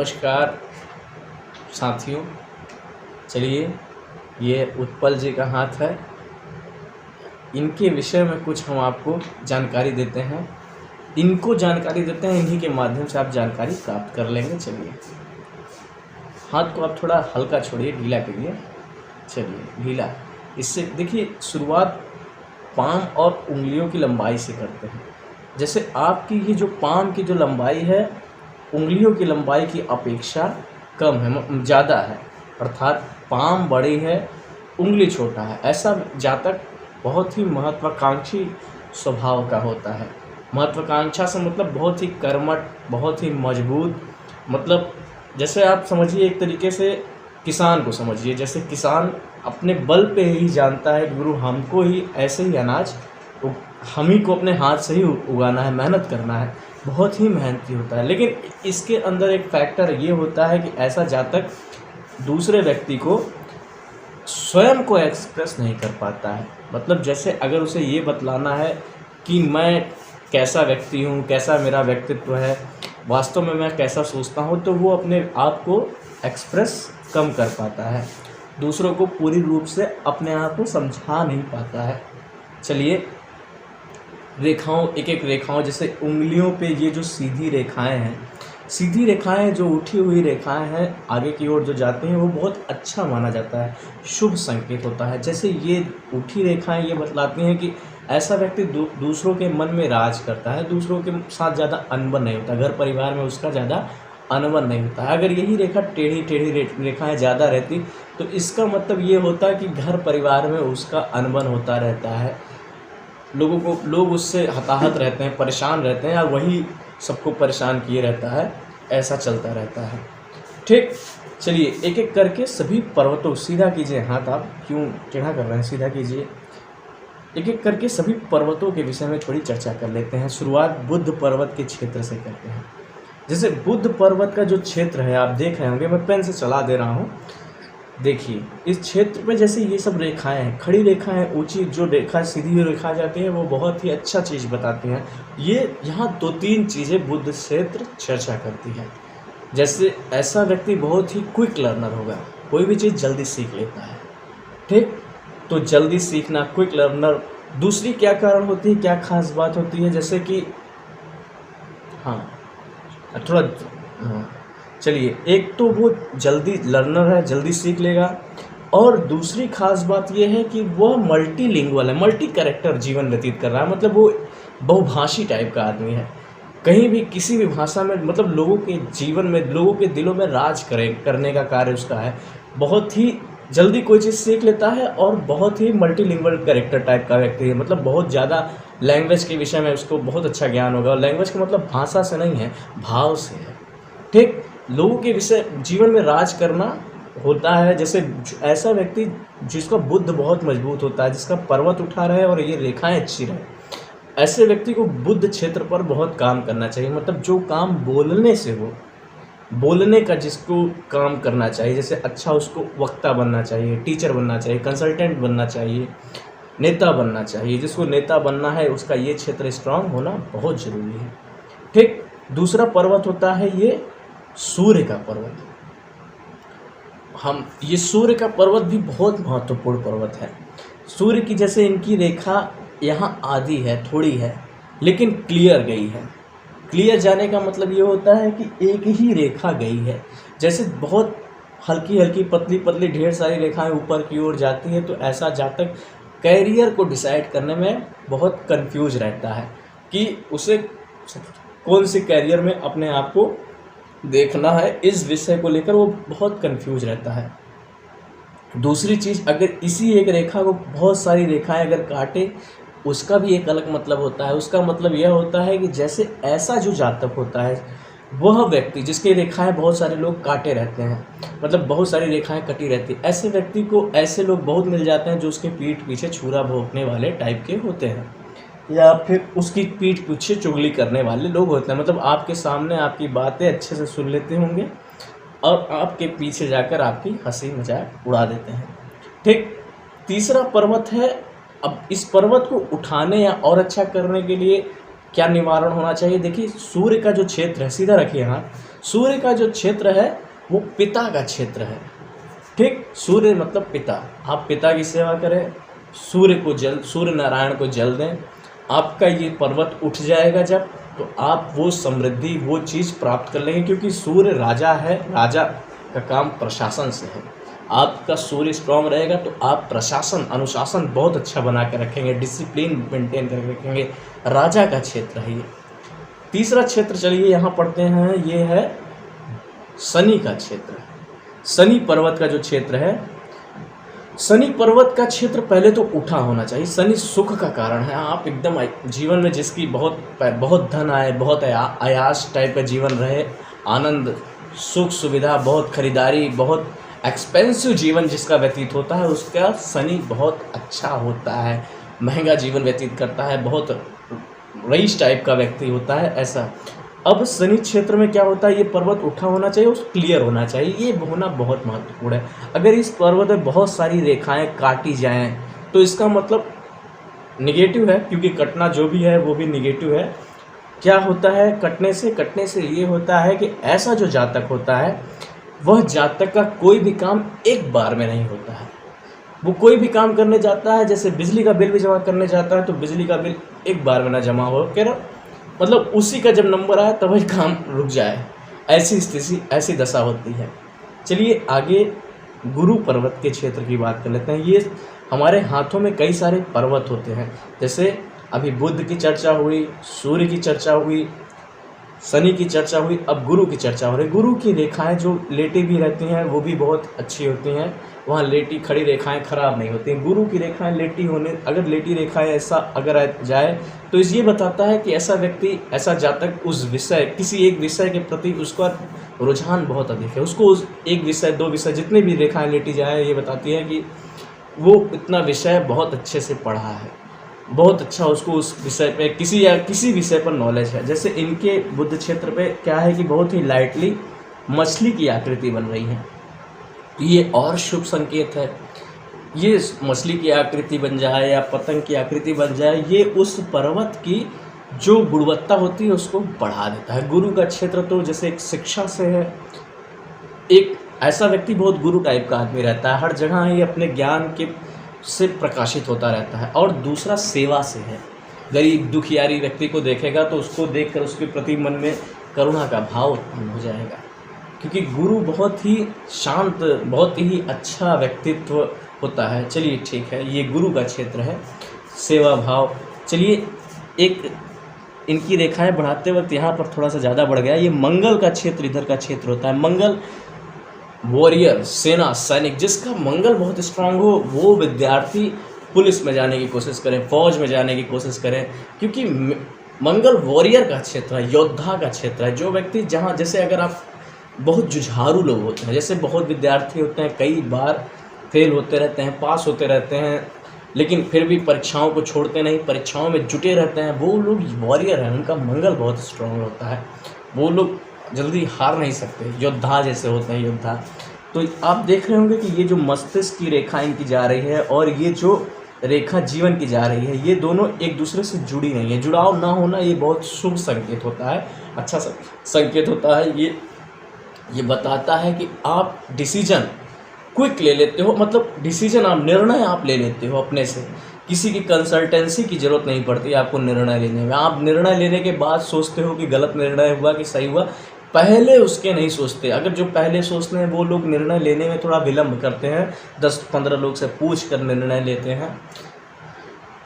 नमस्कार साथियों। चलिए, ये उत्पल जी का हाथ है, इनके विषय में कुछ हम आपको जानकारी देते हैं। इनको जानकारी देते हैं, इन्हीं के माध्यम से आप जानकारी प्राप्त कर लेंगे। चलिए, हाथ को आप थोड़ा हल्का छोड़िए, ढीला करिए। चलिए, ढीला। इससे देखिए, शुरुआत पाम और उंगलियों की लंबाई से करते हैं। जैसे आपकी ये जो पाम की जो लंबाई है, उंगलियों की लंबाई की अपेक्षा कम है, ज़्यादा है। अर्थात पाम बड़ी है, उंगली छोटा है। ऐसा जातक बहुत ही महत्वाकांक्षी स्वभाव का होता है। महत्वाकांक्षा से मतलब बहुत ही कर्मठ, बहुत ही मजबूत। मतलब जैसे आप समझिए, एक तरीके से किसान को समझिए। जैसे किसान अपने बल पे ही जानता है कि गुरु हमको ही ऐसे ही अनाज हम ही को अपने हाथ से ही उगाना है, मेहनत करना है। बहुत ही मेहनती होता है। लेकिन इसके अंदर एक फैक्टर ये होता है कि ऐसा जातक दूसरे व्यक्ति को स्वयं को एक्सप्रेस नहीं कर पाता है। मतलब जैसे अगर उसे ये बतलाना है कि मैं कैसा व्यक्ति हूँ, कैसा मेरा व्यक्तित्व है, वास्तव में मैं कैसा सोचता हूँ, तो वो अपने आप को एक्सप्रेस कम कर पाता है, दूसरों को पूरी रूप से अपने आप को समझा नहीं पाता है। चलिए, रेखाओं, एक एक रेखाओं, जैसे उंगलियों पे ये जो सीधी रेखाएं हैं, सीधी रेखाएं जो उठी हुई रेखाएं हैं आगे की ओर जो जाती हैं, वो बहुत अच्छा माना जाता है, शुभ संकेत होता है। जैसे ये उठी रेखाएं ये बतलाती हैं कि ऐसा व्यक्ति दूसरों के मन में राज करता है, दूसरों के साथ ज़्यादा अनबन नहीं होता, घर परिवार में उसका ज़्यादा अनबन नहीं होता है। अगर यही रेखा टेढ़ी टेढ़ी रेखाएं ज़्यादा रहती तो इसका मतलब ये होता कि घर परिवार में उसका अनबन होता रहता है, लोग उससे हताहत रहते हैं, परेशान रहते हैं, या वही सबको परेशान किए रहता है। ऐसा चलता रहता है। ठीक, चलिए एक एक करके सभी पर्वतों, सीधा कीजिए हाथ, आप क्यों टेढ़ा कर रहे हैं, सीधा कीजिए। एक एक करके सभी पर्वतों के विषय में थोड़ी चर्चा कर लेते हैं। शुरुआत बुद्ध पर्वत के क्षेत्र से करते हैं। जैसे बुद्ध पर्वत का जो क्षेत्र है, आप देख रहे होंगे, मैं पेन से चला दे रहा हूँ। देखिए, इस क्षेत्र पे जैसे ये सब रेखाएं हैं, खड़ी रेखाएं, ऊंची जो रेखा, सीधी रेखा जाती है, वो बहुत ही अच्छा चीज़ बताती हैं। ये यहाँ दो तीन चीज़ें बुद्ध क्षेत्र चर्चा करती है। जैसे ऐसा व्यक्ति बहुत ही क्विक लर्नर होगा, कोई भी चीज़ जल्दी सीख लेता है। ठीक, तो जल्दी सीखना, क्विक लर्नर। दूसरी क्या कारण होती है, क्या खास बात होती है, जैसे कि थोड़ा चलिए, एक तो वो जल्दी लर्नर है, जल्दी सीख लेगा। और दूसरी खास बात यह है कि वह मल्टीलिंगुअल है, मल्टी कैरेक्टर जीवन व्यतीत कर रहा है। मतलब वो बहुभाषी टाइप का आदमी है, कहीं भी किसी भी भाषा में, मतलब लोगों के जीवन में, लोगों के दिलों में राज करने का कार्य उसका है। बहुत ही जल्दी कोई चीज़ सीख लेता है और बहुत ही मल्टीलिंगुअल कैरेक्टर टाइप का व्यक्ति है। मतलब बहुत ज़्यादा लैंग्वेज के विषय में उसको बहुत अच्छा ज्ञान होगा। और लैंग्वेज का मतलब भाषा से नहीं है, भाव से है। ठीक, लोगों के विषय जीवन में राज करना होता है। जैसे ऐसा व्यक्ति जिसका बुद्ध बहुत मजबूत होता है, जिसका पर्वत उठा रहे और ये रेखाएं अच्छी रहे, ऐसे व्यक्ति को बुद्ध क्षेत्र पर बहुत काम करना चाहिए। मतलब जो काम बोलने से हो, बोलने का जिसको काम करना चाहिए, जैसे अच्छा उसको वक्ता बनना चाहिए, टीचर बनना चाहिए, कंसल्टेंट बनना चाहिए, नेता बनना चाहिए। जिसको नेता बनना है उसका ये क्षेत्र स्ट्रांग होना बहुत ज़रूरी है। ठीक, दूसरा पर्वत होता है ये सूर्य का पर्वत। ये सूर्य का पर्वत भी बहुत महत्वपूर्ण पर्वत है। सूर्य की जैसे इनकी रेखा यहाँ आधी है, थोड़ी है, लेकिन क्लियर गई है। क्लियर जाने का मतलब ये होता है कि एक ही रेखा गई है। जैसे बहुत हल्की हल्की, पतली पतली, ढेर सारी रेखाएं ऊपर की ओर जाती है, तो ऐसा जातक कैरियर को डिसाइड करने में बहुत कंफ्यूज रहता है कि उसे कौन से कैरियर में अपने आप को देखना है। इस विषय को लेकर वो बहुत कंफ्यूज रहता है। दूसरी चीज़, अगर इसी एक रेखा को बहुत सारी रेखाएं अगर काटे, उसका भी एक अलग मतलब होता है। उसका मतलब यह होता है कि जैसे ऐसा जो जातक होता है, वह व्यक्ति जिसकी रेखाएं बहुत सारे लोग काटे रहते हैं, मतलब बहुत सारी रेखाएं कटी रहती है, ऐसे व्यक्ति को ऐसे लोग बहुत मिल जाते हैं जो उसके पीठ पीछे छुरा भोंकने वाले टाइप के होते हैं, या फिर उसकी पीठ पीछे चुगली करने वाले लोग होते हैं। मतलब आपके सामने आपकी बातें अच्छे से सुन लेते होंगे और आपके पीछे जाकर आपकी हंसी मजाक उड़ा देते हैं। ठीक, तीसरा पर्वत है। अब इस पर्वत को उठाने या और अच्छा करने के लिए क्या निवारण होना चाहिए। देखिए, सूर्य का जो क्षेत्र है, सीधा रखिए हाथ, सूर्य का जो क्षेत्र है वो पिता का क्षेत्र है। ठीक, सूर्य मतलब पिता। आप पिता की सेवा करें, सूर्य नारायण को जल दें, आपका ये पर्वत उठ जाएगा जब, तो आप वो समृद्धि, वो चीज़ प्राप्त कर लेंगे। क्योंकि सूर्य राजा है, राजा का काम प्रशासन से है। आपका सूर्य स्ट्रांग रहेगा तो आप प्रशासन, अनुशासन बहुत अच्छा बना कर रखेंगे, डिसिप्लिन मेंटेन करके रखेंगे। राजा का क्षेत्र है ये। तीसरा क्षेत्र चलिए यहाँ पढ़ते हैं, ये है शनि का क्षेत्र। शनि पर्वत का जो क्षेत्र है, शनि पर्वत का क्षेत्र पहले तो उठा होना चाहिए। शनि सुख का कारण है। आप एकदम जीवन में जिसकी बहुत धन आए, बहुत आयास टाइप का जीवन रहे, आनंद, सुख, सुविधा, बहुत खरीदारी, बहुत एक्सपेंसिव जीवन जिसका व्यतीत होता है, उसका शनि बहुत अच्छा होता है, महंगा जीवन व्यतीत करता है, बहुत रईस टाइप का व्यक्ति होता है ऐसा। अब शनि क्षेत्र में क्या होता है, ये पर्वत उठा होना चाहिए, उस क्लियर होना चाहिए, ये होना बहुत महत्वपूर्ण है। अगर इस पर्वत में बहुत सारी रेखाएं काटी जाएं तो इसका मतलब निगेटिव है, क्योंकि कटना जो भी है वो भी निगेटिव है। क्या होता है कटने से ये होता है कि ऐसा जो जातक होता है, वह जातक का कोई भी काम एक बार में नहीं होता है। वो कोई भी काम करने जाता है, जैसे बिजली का बिल भी जमा करने जाता है, तो बिजली का बिल एक बार में ना जमा हो कर, मतलब उसी का जब नंबर आए तब वही काम रुक जाए, ऐसी स्थिति, ऐसी दशा होती है। चलिए आगे गुरु पर्वत के क्षेत्र की बात कर लेते हैं। ये हमारे हाथों में कई सारे पर्वत होते हैं, जैसे अभी बुध की चर्चा हुई, सूर्य की चर्चा हुई, शनि की चर्चा हुई, अब गुरु की चर्चा हो रही। गुरु की रेखाएं जो लेटी भी रहती हैं वो भी बहुत अच्छी होती हैं, वहाँ लेटी खड़ी रेखाएं खराब नहीं होती हैं। गुरु की रेखाएं लेटी होने, अगर लेटी रेखाएं ऐसा अगर जाए तो ये बताता है कि ऐसा व्यक्ति, ऐसा जातक उस विषय, किसी एक विषय के प्रति उसका रुझान बहुत अधिक है। उसको उस एक विषय, दो विषय, जितने भी रेखाएं लेटी जाए, ये बताती है कि वो इतना विषय बहुत अच्छे से पढ़ा है, बहुत अच्छा उसको उस विषय पे, किसी विषय पर नॉलेज है। जैसे इनके बुध क्षेत्र पे क्या है कि बहुत ही लाइटली मछली की आकृति बन रही है, ये और शुभ संकेत है। ये मछली की आकृति बन जाए या पतंग की आकृति बन जाए, ये उस पर्वत की जो गुणवत्ता होती है उसको बढ़ा देता है। गुरु का क्षेत्र तो जैसे एक शिक्षा से है, एक ऐसा व्यक्ति बहुत गुरु टाइप का आदमी रहता है, हर जगह ये अपने ज्ञान के से प्रकाशित होता रहता है। और दूसरा सेवा से है, गरीब दुखियारी व्यक्ति को देखेगा तो उसको देखकर उसके प्रति मन में करुणा का भाव उत्पन्न हो जाएगा, क्योंकि गुरु बहुत ही शांत, बहुत ही अच्छा व्यक्तित्व होता है। चलिए ठीक है, ये गुरु का क्षेत्र है, सेवा भाव। चलिए एक इनकी रेखाएं बढ़ाते वक्त यहाँ पर थोड़ा सा ज़्यादा बढ़ गया। ये मंगल का क्षेत्र इधर का क्षेत्र होता है। मंगल वॉरियर, सेना, सैनिक, जिसका मंगल बहुत स्ट्रांग हो, वो विद्यार्थी पुलिस में जाने की कोशिश करें, फौज में जाने की कोशिश करें, क्योंकि मंगल वॉरियर का क्षेत्र है, योद्धा का क्षेत्र है। जो व्यक्ति जहाँ, जैसे अगर आप बहुत जुझारू लोग होते हैं, जैसे बहुत विद्यार्थी होते हैं, कई बार फेल होते रहते हैं, पास होते रहते हैं, लेकिन फिर भी परीक्षाओं को छोड़ते नहीं, परीक्षाओं में जुटे रहते हैं, वो लोग वॉरियर हैं, उनका मंगल बहुत स्ट्रांग होता है, वो लोग जल्दी हार नहीं सकते, योद्धा जैसे होते हैं, योद्धा। तो आप देख रहे होंगे कि ये जो मस्तिष्क की रेखा इनकी जा रही है और ये जो रेखा जीवन की जा रही है, ये दोनों एक दूसरे से जुड़ी नहीं है। जुड़ाव ना होना ये बहुत शुभ संकेत होता है, अच्छा संकेत होता है। ये बताता है कि आप डिसीजन क्विक ले लेते हो, मतलब डिसीजन आप, निर्णय आप ले लेते हो अपने से, किसी की कंसल्टेंसी की ज़रूरत नहीं पड़ती आपको निर्णय लेने में। आप निर्णय लेने के बाद सोचते हो कि गलत निर्णय हुआ कि सही हुआ, पहले उसके नहीं सोचते। अगर जो पहले सोचते हैं वो लोग निर्णय लेने में थोड़ा विलम्ब करते हैं, 10-15 लोग से पूछ कर निर्णय लेते हैं,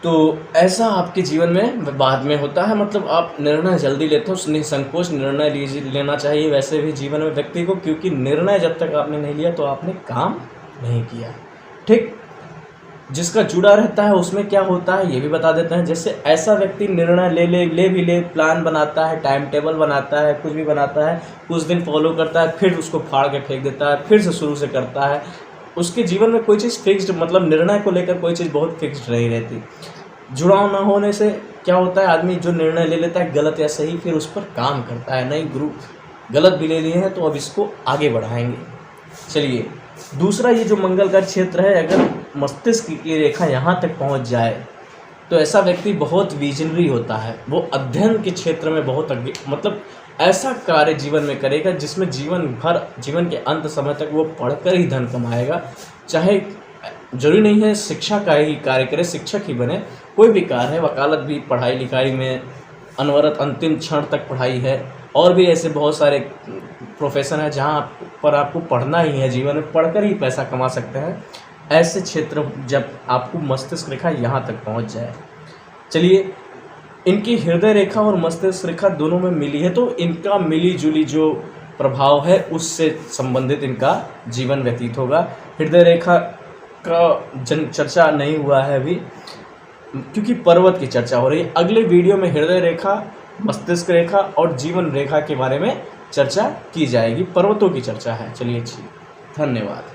तो ऐसा आपके जीवन में बाद में होता है। मतलब आप निर्णय जल्दी लेते हो, निसंकोच निर्णय लेना चाहिए वैसे भी जीवन में व्यक्ति को, क्योंकि निर्णय जब तक आपने नहीं लिया तो आपने काम नहीं किया। ठीक, जिसका जुड़ा रहता है उसमें क्या होता है ये भी बता देते हैं। जैसे ऐसा व्यक्ति निर्णय ले, प्लान बनाता है, टाइम टेबल बनाता है, कुछ भी बनाता है, कुछ दिन फॉलो करता है, फिर उसको फाड़ के फेंक देता है, फिर से शुरू से करता है। उसके जीवन में कोई चीज़ फिक्स्ड, मतलब निर्णय को लेकर कोई चीज़ बहुत फिक्स्ड नहीं रहती। जुड़ाव ना होने से क्या होता है, आदमी जो निर्णय ले लेता है गलत या सही, फिर उस पर काम करता है, नहीं गुरु गलत भी ले लिए हैं तो अब इसको आगे बढ़ाएंगे। चलिए दूसरा, ये जो मंगल का क्षेत्र है, अगर मस्तिष्क की रेखा यहाँ तक पहुँच जाए तो ऐसा व्यक्ति बहुत विजनरी होता है, वो अध्ययन के क्षेत्र में बहुत मतलब ऐसा कार्य जीवन में करेगा जिसमें जीवन के अंत समय तक वो पढ़कर ही धन कमाएगा। चाहे जरूरी नहीं है शिक्षा का ही कार्य करे, शिक्षक ही बने, कोई भी कार्य है, वकालत भी, पढ़ाई लिखाई में अनवरत अंतिम क्षण तक पढ़ाई है, और भी ऐसे बहुत सारे प्रोफेशन है जहाँ पर आपको पढ़ना ही है, जीवन में पढ़कर ही पैसा कमा सकते हैं। ऐसे क्षेत्र जब आपको मस्तिष्क रेखा यहाँ तक पहुँच जाए, चलिए इनकी हृदय रेखा और मस्तिष्क रेखा दोनों में मिली है, तो इनका मिली जुली जो प्रभाव है उससे संबंधित इनका जीवन व्यतीत होगा। हृदय रेखा का चर्चा नहीं हुआ है अभी, क्योंकि पर्वत की चर्चा हो रही है। अगले वीडियो में हृदय रेखा, मस्तिष्क रेखा और जीवन रेखा के बारे में चर्चा की जाएगी, पर्वतों की चर्चा है। चलिए, धन्यवाद।